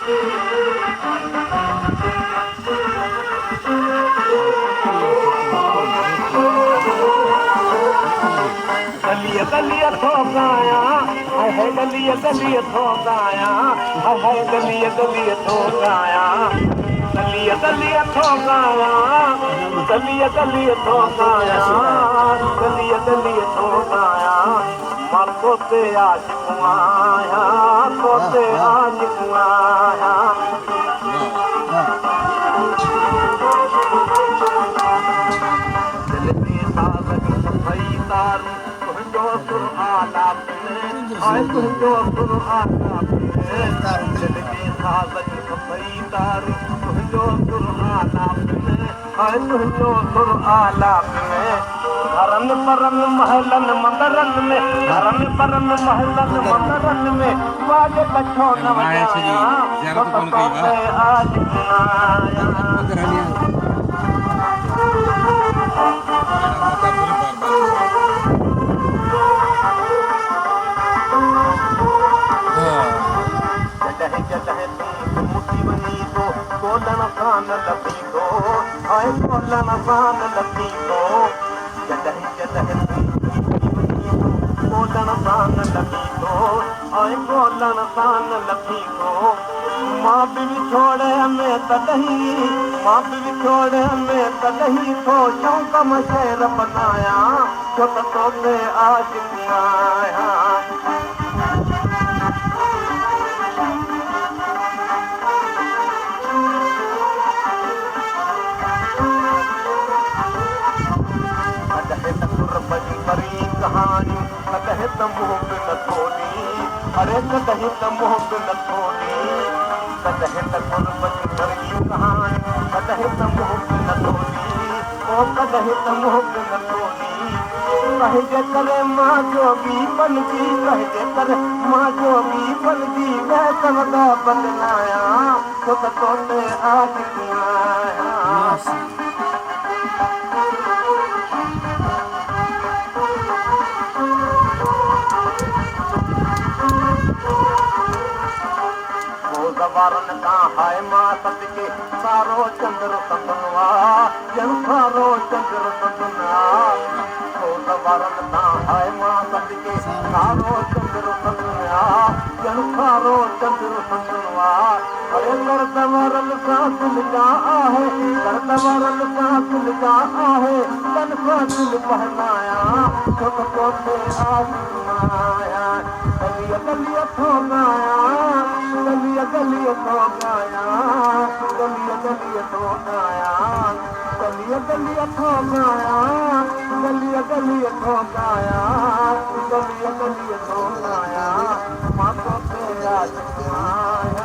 गलिया गलिया ठोकाया है गलिया गलिया ठोकाया है गलिया गलिया ठोकाया गलिया गलिया ठोकाया गलिया गलिया ठोकाया गलिया गलिया ठोकाया मां तोते आज कुआया तोते आज कुआया दिल में सागरी सफाई तार तुझो सुर आलाप आए तुझो सुर आलाप दिल में सागरी सफाई तार तुझो सुर आलाप आए तुझो सुर आलाप घरन परन महलन मंदरन में घरन परन महलन मंदरन में वाजे कछो न वजाया तो आज आया कोलन कान लपींदो आए कोलन कान लपींदो जॾहिं जॾहिं कोलन कान लपींदो आए कोलन कान लपींदो मां बि विछोड़े में तॾहिं मां बि विछोड़े में तॾहिं थो शौक़ मशहर बनाया छो त तोते आज आया परी कहानी कदहिं त मुंहुं बि नथो ॾी अरे कदहिं त मुंहुं बि नथो ॾी कदहिं त गुरबत परी कहानी कदहिं त मुंहुं बि नथो ॾी ओ कदहिं त मुंहुं बि नथो ॾी कहजे करे मां जोगी बनजी कहजे करे मां जोगी बनजी वैसन दा बदलाया छो त तोते आज आया वारन का हाय मां सदके सारो चंद्र संदनवा जन सारो चंद्र संदना तो वारन का हाय मां सदके सारो चंद्र संदना जन सारो चंद्र संदनवा अरे गर्द वारन का सुलगा आहे गर्द वारन का सुलगा आहे तन का दिल पहनाया तो तोते आज आया गलिया गलिया ठोकाया गलिया गलिया ठोकाया गलिया गलिया ठोकाया गलिया गलिया ठोकाया गलिया गलिया ठोकाया गलिया गलिया ठोकाया मां तोते आज आया